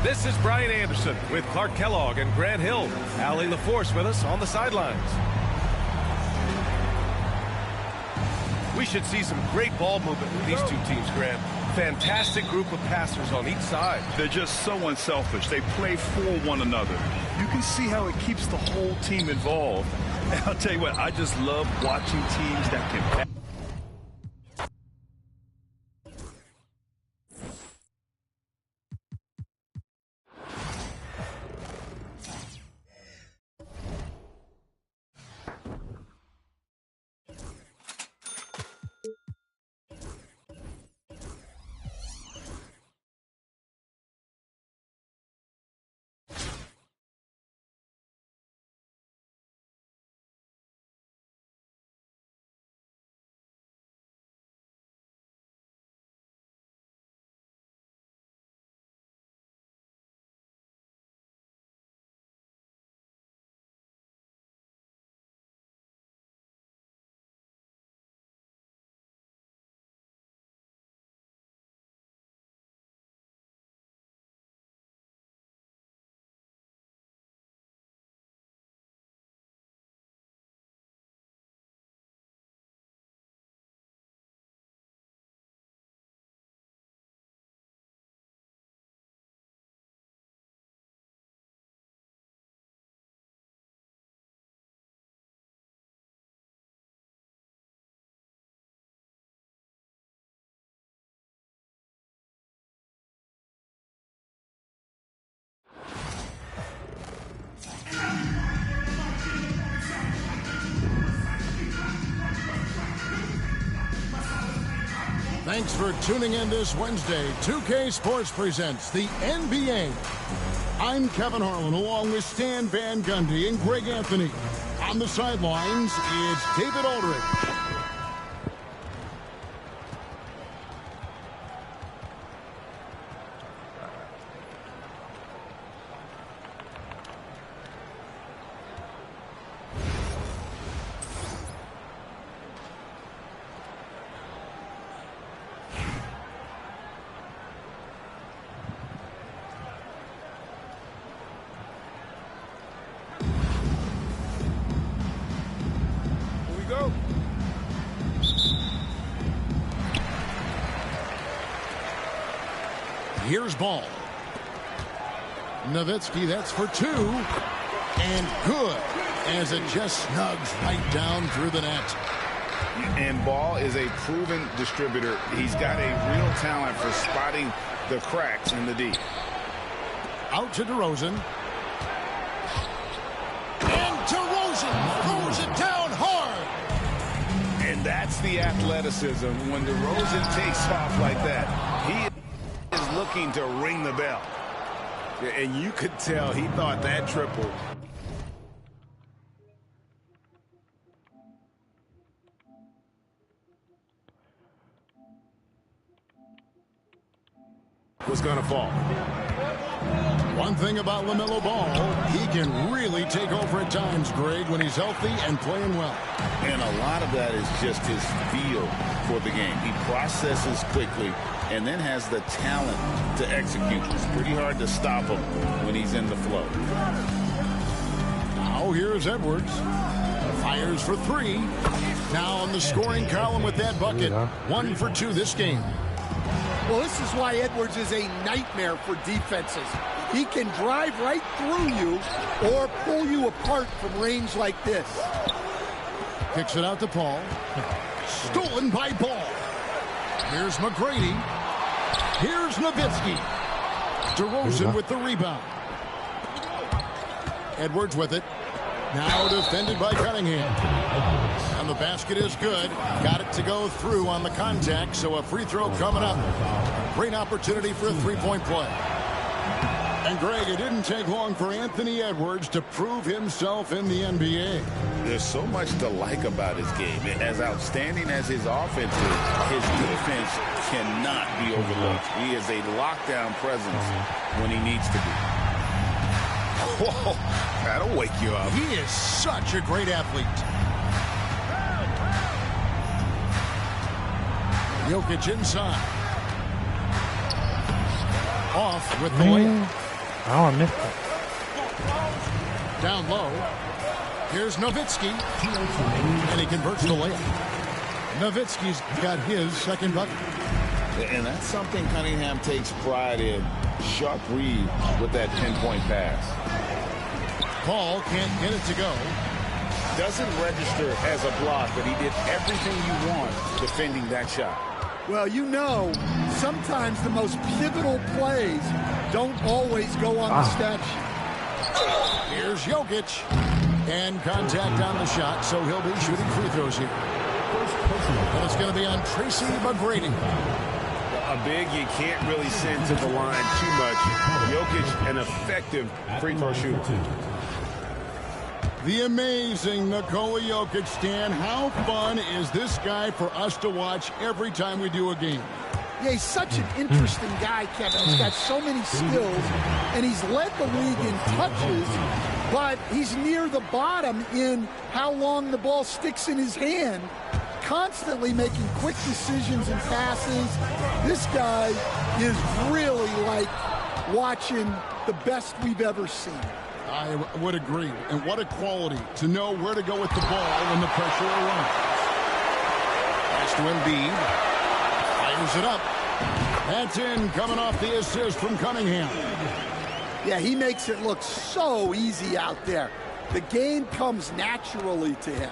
This is Brian Anderson with Clark Kellogg and Grant Hill, allying the force with us on the sidelines. We should see some great ball movement with these two teams, Grant. Fantastic group of passers on each side. They're just so unselfish. They play for one another. You can see how it keeps the whole team involved. And I'll tell you what, I just love watching teams that can pass. Thanks for tuning in this Wednesday. 2K Sports presents the NBA. I'm Kevin Harlan along with Stan Van Gundy and Greg Anthony. On the sidelines, it's David Aldridge. Here's ball. Nowitzki, that's for two. And good, as it just snugs right down through the net. And Ball is a proven distributor. He's got a real talent for spotting the cracks in the D. Out to DeRozan. And DeRozan throws it down hard. And that's the athleticism. When DeRozan takes off like that, he is looking to ring the bell. And you could tell he thought that triple was going to fall. One thing about LaMelo Ball, he can really take over at times, Greg, when he's healthy and playing well. And a lot of that is just his feel for the game. He processes quickly and then has the talent to execute. It's pretty hard to stop him when he's in the flow. Now here's Edwards. Fires for three. Now on the scoring column with that bucket. 1 for 2 this game. Well, this is why Edwards is a nightmare for defenses. He can drive right through you or pull you apart from range like this. Kicks it out to Paul. Stolen by Ball. Here's McGrady. Here's Nowitzki. DeRozan with the rebound. Edwards with it. Now defended by Cunningham. And the basket is good. Got it to go through on the contact, so a free throw coming up. Great opportunity for a three-point play. And Greg, it didn't take long for Anthony Edwards to prove himself in the NBA. There's so much to like about his game. As outstanding as his offense is, his defense cannot be overlooked. He is a lockdown presence when he needs to be. Whoa, that'll wake you up. He is such a great athlete. Jokic inside. Off with the layup. Oh, I missed it. Down low. Here's Nowitzki. And he converts the layup. Nowitzki's got his second bucket. And that's something Cunningham takes pride in. Sharp read with that pinpoint pass. Paul can't get it to go. Doesn't register as a block, but he did everything you want defending that shot. Well, you know, sometimes the most pivotal plays don't always go on the stat sheet. Here's Jokic. And contact on the shot, so he'll be shooting free throws here. And it's going to be on Tracy McGrady. A big you can't really send to the line too much. Jokic, an effective free throw shooter. The amazing Nikola Jokic, Stan. How fun is this guy for us to watch every time we do a game? Yeah, he's such an interesting guy, Kevin. He's got so many skills, and he's led the league in touches, but he's near the bottom in how long the ball sticks in his hand, constantly making quick decisions and passes. This guy is really like watching the best we've ever seen. I would agree. And what a quality to know where to go with the ball when the pressure arrives. Pass to Embiid. Fires it up. That's in, coming off the assist from Cunningham. Yeah, he makes it look so easy out there. The game comes naturally to him.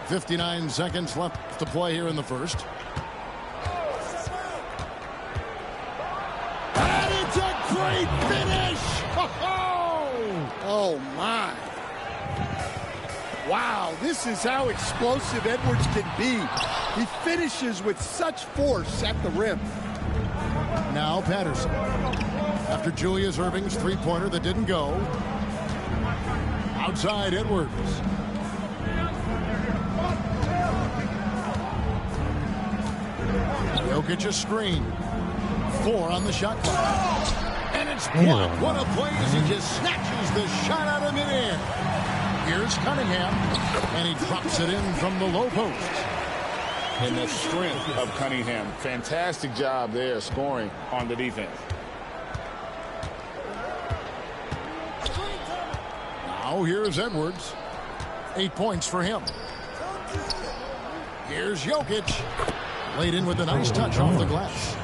.59 seconds left to play here in the first. And it's a great finish! Oh, my. Wow, this is how explosive Edwards can be. He finishes with such force at the rim. Now Patterson. After Julius Erving's three-pointer that didn't go. Outside Edwards. Jokic a screen. 4 on the shot clock. And it's blocked. What a play as he just snatches the shot out of midair. Here's Cunningham. And he drops it in from the low post. And the strength of Cunningham. Fantastic job there scoring on the defense. Now here's Edwards. 8 points for him. Here's Jokic. Laid in with a nice touch off the glass.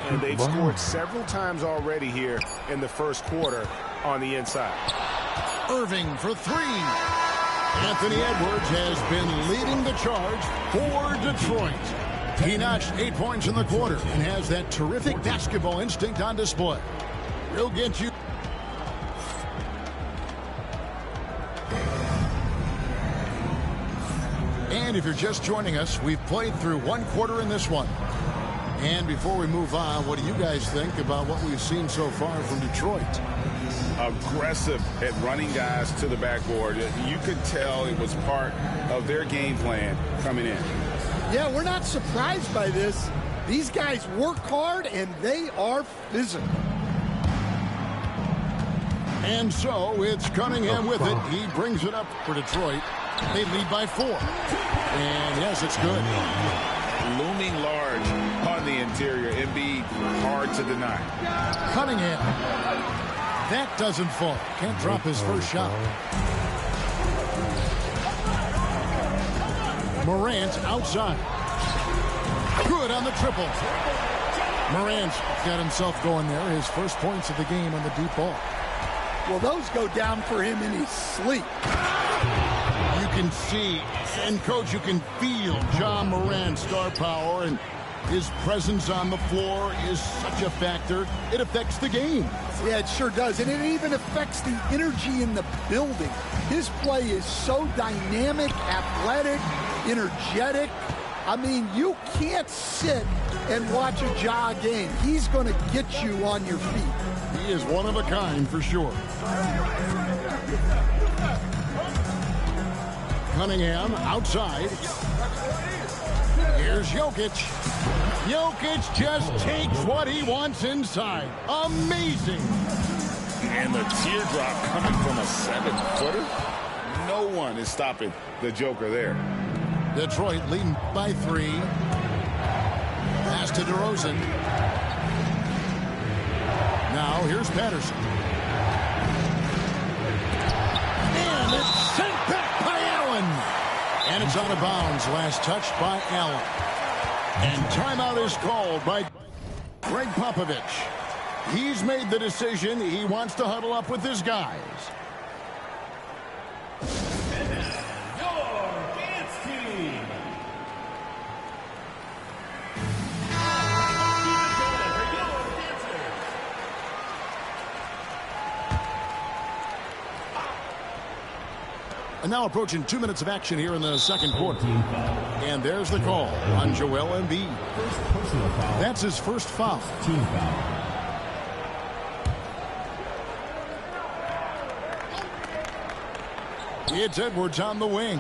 And they've scored several times already here in the first quarter on the inside. Irving for 3. Anthony Edwards has been leading the charge for Detroit. He notched 8 points in the quarter and has that terrific basketball instinct on display. He'll get you. And if you're just joining us, we've played through 1 quarter in this one. And before we move on, what do you guys think about what we've seen so far from Detroit? Aggressive at running guys to the backboard. You could tell it was part of their game plan coming in. Yeah, we're not surprised by this. These guys work hard, and they are physical. And so it's Cunningham with it. He brings it up for Detroit. They lead by 4. And yes, it's good. Looming large on the interior. Embiid, hard to deny. Cunningham. That doesn't fall. Can't drop his first shot. Morant outside. Good on the triple. Morant's got himself going there. His first points of the game on the deep ball. Well, those go down for him in his sleep. You can see, and Coach, you can feel John Morant's star power, and his presence on the floor is such a factor. It affects the game. Yeah, it sure does. And it even affects the energy in the building. His play is so dynamic, athletic, energetic. I mean, you can't sit and watch a Ja game. He's going to get you on your feet. He is one of a kind for sure. Cunningham outside. Here's Jokic. Jokic just takes what he wants inside. Amazing. And the teardrop coming from a 7-footer. No one is stopping the Joker there. Detroit leading by 3. Pass to DeRozan. Now here's Patterson. And it's sent back by Allen. And it's out of bounds. Last touched by Allen. And timeout is called by Greg Popovich. He's made the decision. He wants to huddle up with his guys. And now approaching 2 minutes of action here in the second quarter. And there's the call on Joel Embiid. That's his first foul. Team foul. It's Edwards on the wing.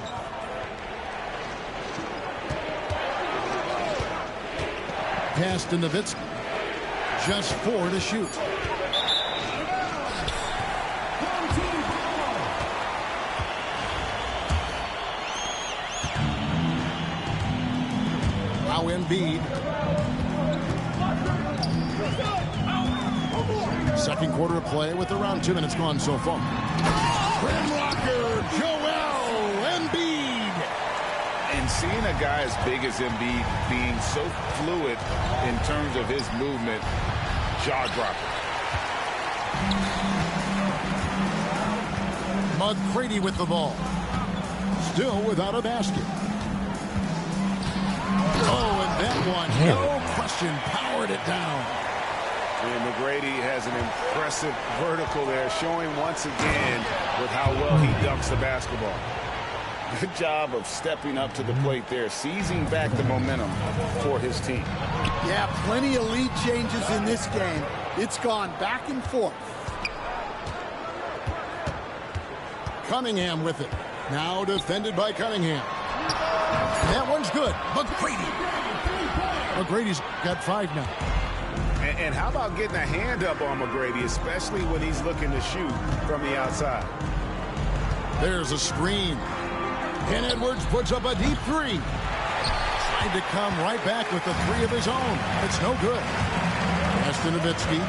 Pass to Nowitzki. Just 4 to shoot. Now Embiid. Second quarter of play with around 2 minutes gone so far. Rim rocker, Joel Embiid. And seeing a guy as big as Embiid being so fluid in terms of his movement, jaw-dropper. McGrady with the ball. Still without a basket. Oh, and that one, no question, powered it down. And McGrady has an impressive vertical there, showing once again with how well he dunks the basketball. Good job of stepping up to the plate there, seizing back the momentum for his team. Yeah, plenty of lead changes in this game. It's gone back and forth. Cunningham with it. Now defended by Cunningham. That one's good. McGrady's got 5 now. And how about getting a hand up on McGrady, especially when he's looking to shoot from the outside? There's a screen. And Edwards puts up a deep 3. Tried to come right back with the 3 of his own. It's no good. Pass to Nowitzki.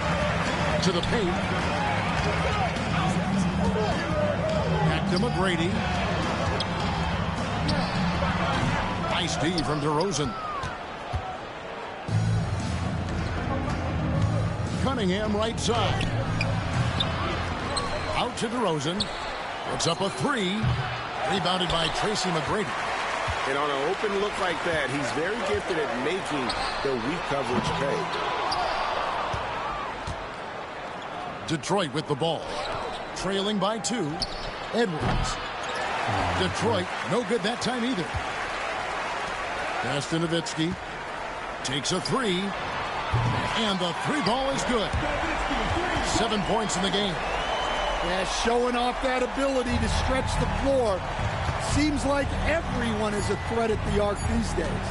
To the paint. Back to McGrady. Nice D from DeRozan. Cunningham right side. Out to DeRozan. Puts up a 3. Rebounded by Tracy McGrady. And on an open look like that, he's very gifted at making the weak coverage pay. Detroit with the ball. Trailing by 2. Edwards. Detroit, no good that time either. Pass to Nowitzki. Takes a 3. And the 3 ball is good. 7 points in the game. Yeah, showing off that ability to stretch the floor. Seems like everyone is a threat at the arc these days.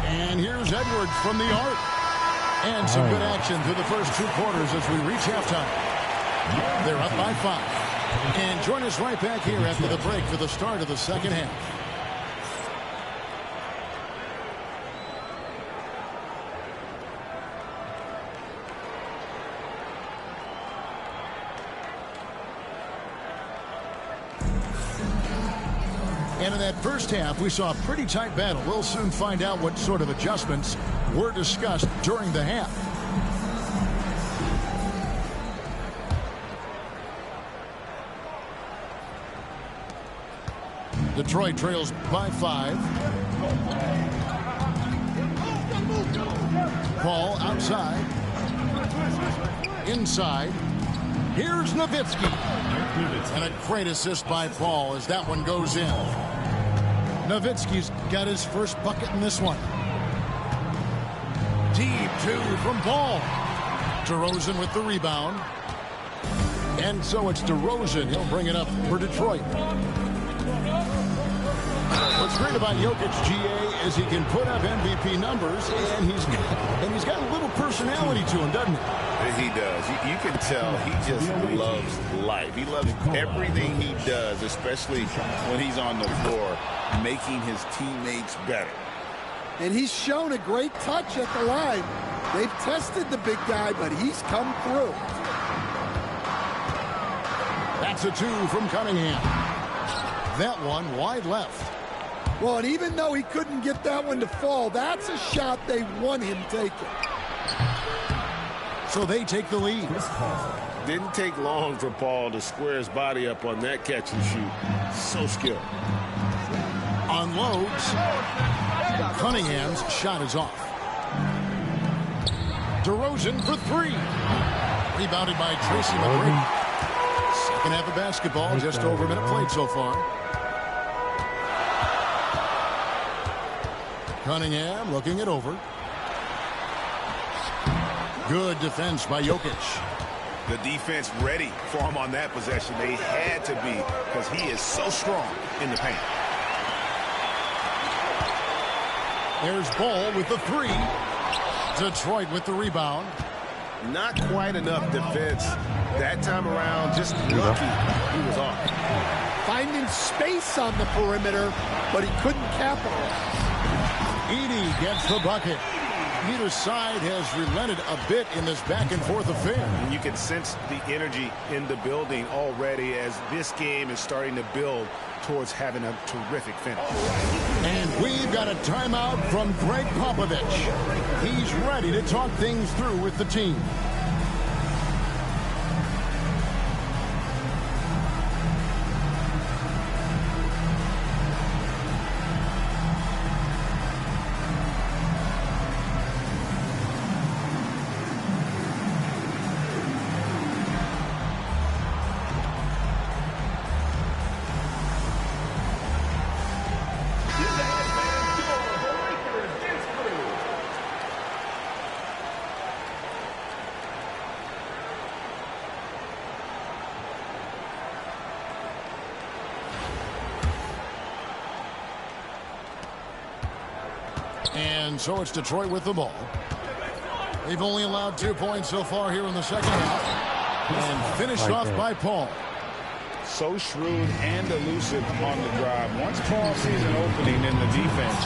And here's Edwards from the arc. And some good action through the first 2 quarters as we reach halftime. They're up by 5. And join us right back here after the break for the start of the second half. And in that first half, we saw a pretty tight battle. We'll soon find out what sort of adjustments were discussed during the half. Detroit trails by 5. Paul outside. Inside. Here's Nowitzki. And a great assist by Paul as that one goes in. Nowitzki's got his first bucket in this one. Deep 2 from Paul. DeRozan with the rebound. And so it's DeRozan. He'll bring it up for Detroit. What's great about Jokic, GA, is he can put up MVP numbers, and he's got a little personality to him, doesn't he? He does. You can tell he just loves life. He loves everything he does, especially when he's on the floor, making his teammates better. And he's shown a great touch at the line. They've tested the big guy, but he's come through. That's a 2 from Cunningham. That one wide left. Well, and even though he couldn't get that one to fall, that's a shot they want him taking. So they take the lead. Didn't take long for Paul to square his body up on that catch and shoot. So skilled. Unloads. Cunningham's shot is off. DeRozan for 3. Rebounded by Tracy McGrady. Second half of basketball, just over a minute played so far. Cunningham looking it over. Good defense by Jokic. The defense ready for him on that possession. They had to be because he is so strong in the paint. There's Ball with the 3. Detroit with the rebound. Not quite enough defense that time around. Just lucky he was off. Finding space on the perimeter, but he couldn't capitalize. Edey gets the bucket. Neither side has relented a bit in this back-and-forth affair. And you can sense the energy in the building already as this game is starting to build towards having a terrific finish. And we've got a timeout from Greg Popovich. He's ready to talk things through with the team. And so it's Detroit with the ball. They've only allowed 2 points so far here in the second half. And finished off by Paul. So shrewd and elusive on the drive. Once Paul sees an opening in the defense,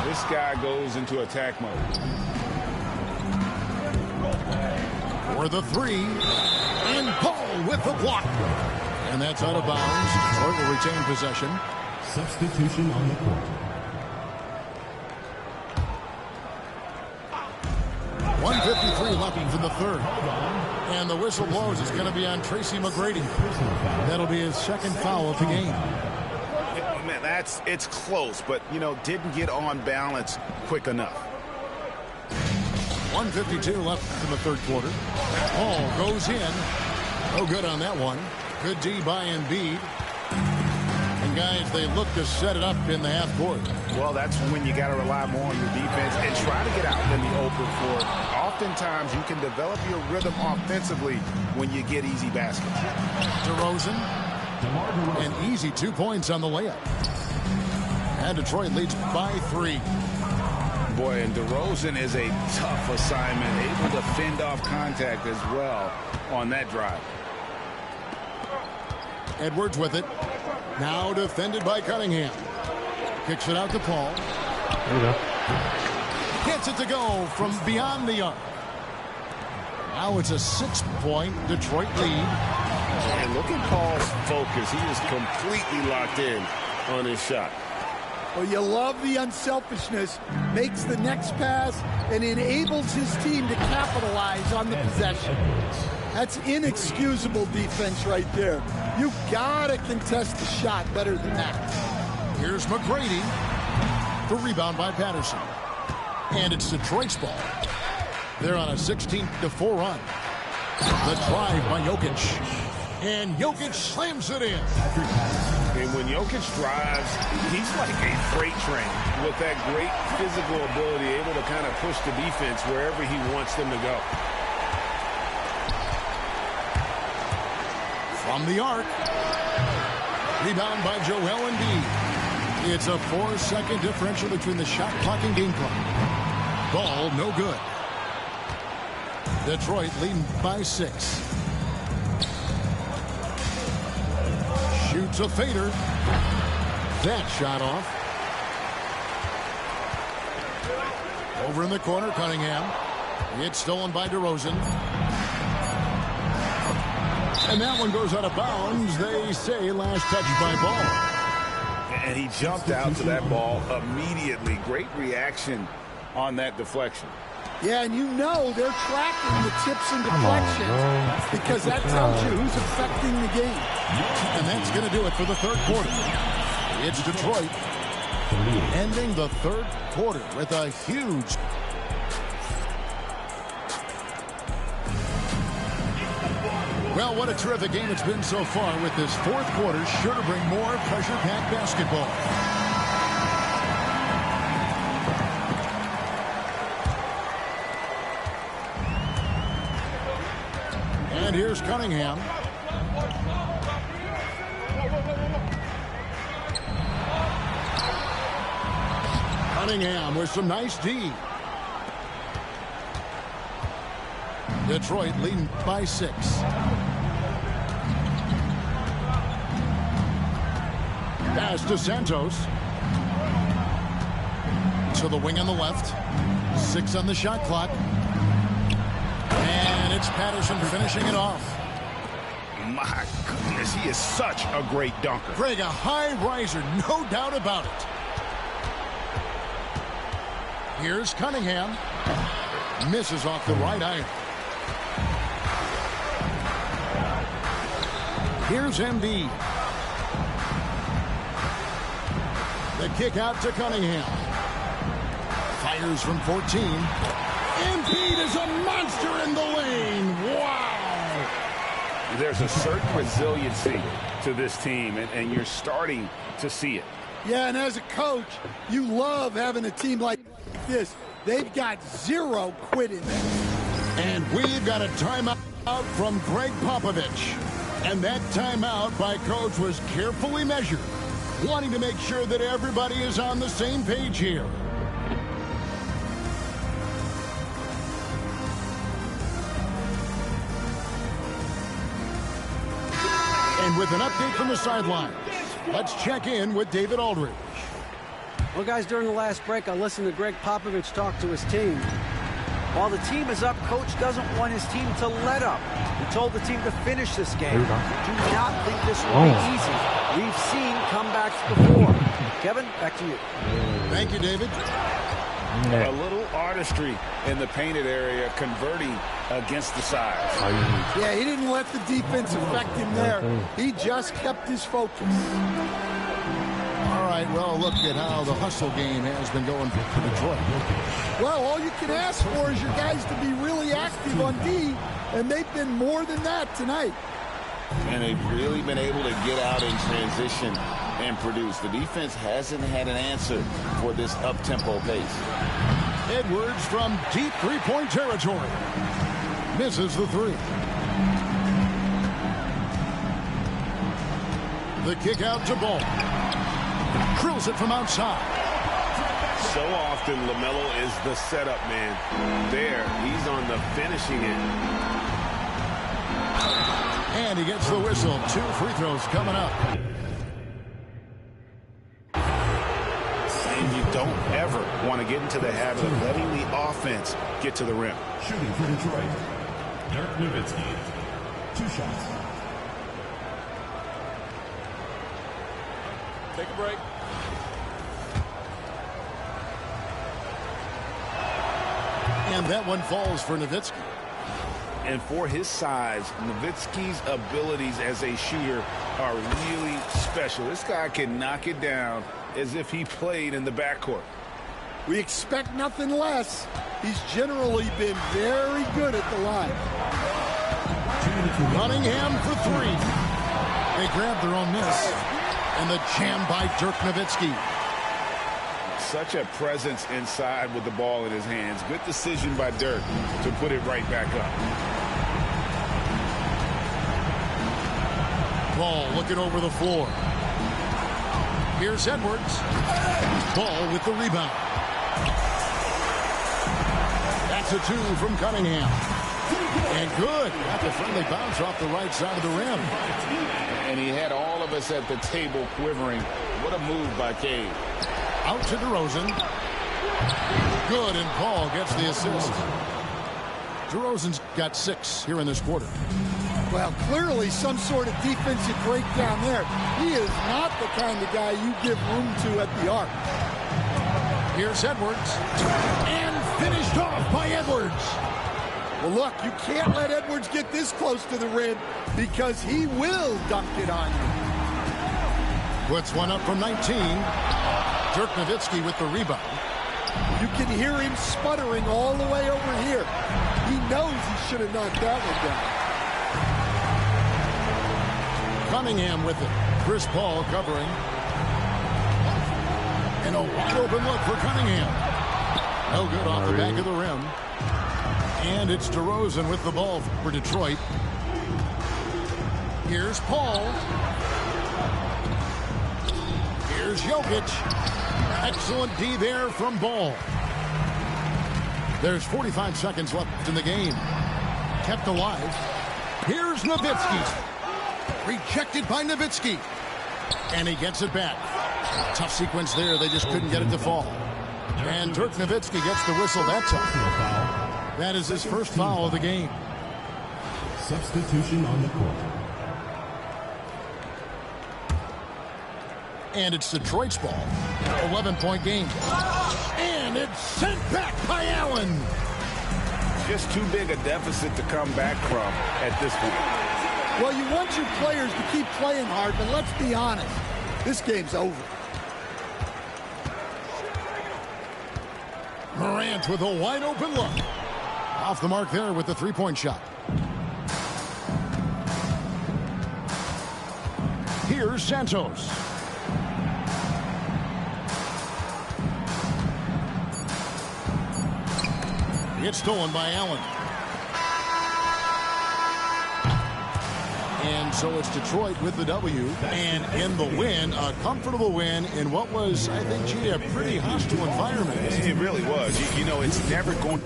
this guy goes into attack mode. For the 3. And Paul with the block. And that's out of bounds. Detroit will retain possession. Substitution on the court. 1:53 left for the third. And the whistle blows. It's going to be on Tracy McGrady. That'll be his second foul of the game. Man, it's close, but, you know, didn't get on balance quick enough. 1:52 left in the third quarter. Paul goes in. No good on that one. Good D by Embiid. And guys, they look to set it up in the half court. Well, that's when you got to rely more on your defense and try to get out in the open floor. Oftentimes, you can develop your rhythm offensively when you get easy baskets. DeRozan. An easy 2 points on the layup. And Detroit leads by 3. Boy, and DeRozan is a tough assignment, able to fend off contact as well on that drive. Edwards with it. Now defended by Cunningham. Kicks it out to Paul. There you go. Gets it to go from beyond the arc. Now it's a 6-point Detroit lead. And look at Paul's focus. He is completely locked in on his shot. Well, you love the unselfishness. Makes the next pass and enables his team to capitalize on the possession. That's inexcusable defense right there. You gotta contest the shot better than that. Here's McGrady. The rebound by Patterson. And it's Detroit's ball. They're on a 16-4 run. The drive by Jokic. And Jokic slams it in. And when Jokic drives, he's like a freight train with that great physical ability, able to kind of push the defense wherever he wants them to go. From the arc. Rebound by Joel Embiid. It's a 4-second differential between the shot clock and game clock. Ball no good. Detroit leading by 6. Shoots a fader. That shot off. Over in the corner, Cunningham. It's stolen by DeRozan. And that one goes out of bounds. They say last touch by Ball. And he jumped out to that ball immediately. Great reaction on that deflection. Yeah, and you know they're tracking the tips and deflections because that tells you who's affecting the game. And that's going to do it for the third quarter. It's Detroit ending the third quarter with a huge... Well, what a terrific game it's been so far, with this fourth quarter sure to bring more pressure-packed basketball. And here's Cunningham. Cunningham with some nice D. Detroit leading by 6. Pass to Santos. To the wing on the left. 6 on the shot clock. And it's Patterson finishing it off. My goodness, he is such a great dunker. Greg, a high riser, no doubt about it. Here's Cunningham. Misses off the right iron. Here's Embiid. The kick out to Cunningham. Fires from 14. Embiid is a monster in the lane. Wow. There's a certain resiliency to this team, and you're starting to see it. Yeah, and as a coach, you love having a team like this. They've got zero quitting. And we've got a timeout from Greg Popovich. And that timeout by Coach was carefully measured, wanting to make sure that everybody is on the same page here. And with an update from the sidelines, let's check in with David Aldridge. Well, guys, during the last break, I listened to Greg Popovich talk to his team. While the team is up, Coach doesn't want his team to let up. He told the team to finish this game. Do not think this will be easy. We've seen comebacks before. Kevin, back to you. Thank you, David. A little artistry in the painted area, converting against the size. Yeah, he didn't let the defense affect him there. He just kept his focus. All right, well, look at how the hustle game has been going for Detroit. Well, all you can ask for is your guys to be really active on D, and they've been more than that tonight. And they've really been able to get out in transition and produce. The defense hasn't had an answer for this up-tempo pace. Edwards from deep three-point territory. Misses the 3. The kick out to Ball. Drills it from outside. So often LaMelo is the setup man. There, he's on the finishing end. And he gets the whistle. 2 free throws coming up. And you don't ever want to get into the habit of letting the offense get to the rim. Shooting for Detroit, Dirk Nowitzki. 2 shots. Take a break. And that one falls for Nowitzki. And for his size, Nowitzki's abilities as a shooter are really special. This guy can knock it down as if he played in the backcourt. We expect nothing less. He's generally been very good at the line. Cunningham for 3. They grab their own miss. And the jam by Dirk Nowitzki. Such a presence inside with the ball in his hands. Good decision by Dirk to put it right back up. Ball looking over the floor. Here's Edwards. Ball with the rebound. That's a 2 from Cunningham. And good. Got the friendly bounce off the right side of the rim. And he had all of us at the table quivering. What a move by Cade. Out to DeRozan. Good, and Paul gets the assist. DeRozan's got 6 here in this quarter. Well, clearly some sort of defensive breakdown there. He is not the kind of guy you give room to at the arc. Here's Edwards. And finished off by Edwards. Well, look, you can't let Edwards get this close to the rim because he will dunk it on you. Puts one up from 19. Dirk Nowitzki with the rebound. You can hear him sputtering all the way over here. He knows he should have knocked that one down. Cunningham with it. Chris Paul covering. And a wide open look for Cunningham. No good off the back of the rim. And it's DeRozan with the ball for Detroit. Here's Paul. Here's Jokic. Excellent D there from Ball. There's 45 seconds left in the game. Kept alive. Here's Nowitzki. Rejected by Nowitzki. And he gets it back. Tough sequence there. They just couldn't get it to fall. And Dirk Nowitzki gets the whistle that time. That is his first foul of the game. Substitution on the court. And it's Detroit's ball. 11-point game. And it's sent back by Allen. Just too big a deficit to come back from at this point. Well, you want your players to keep playing hard, but let's be honest. This game's over. Morant with a wide open look. Off the mark there with the three-point shot. Here's Santos. It's stolen by Allen. And so it's Detroit with the W. And in the win, a comfortable win in what was, I think, a pretty hostile environment. It really was. You know, it's never going...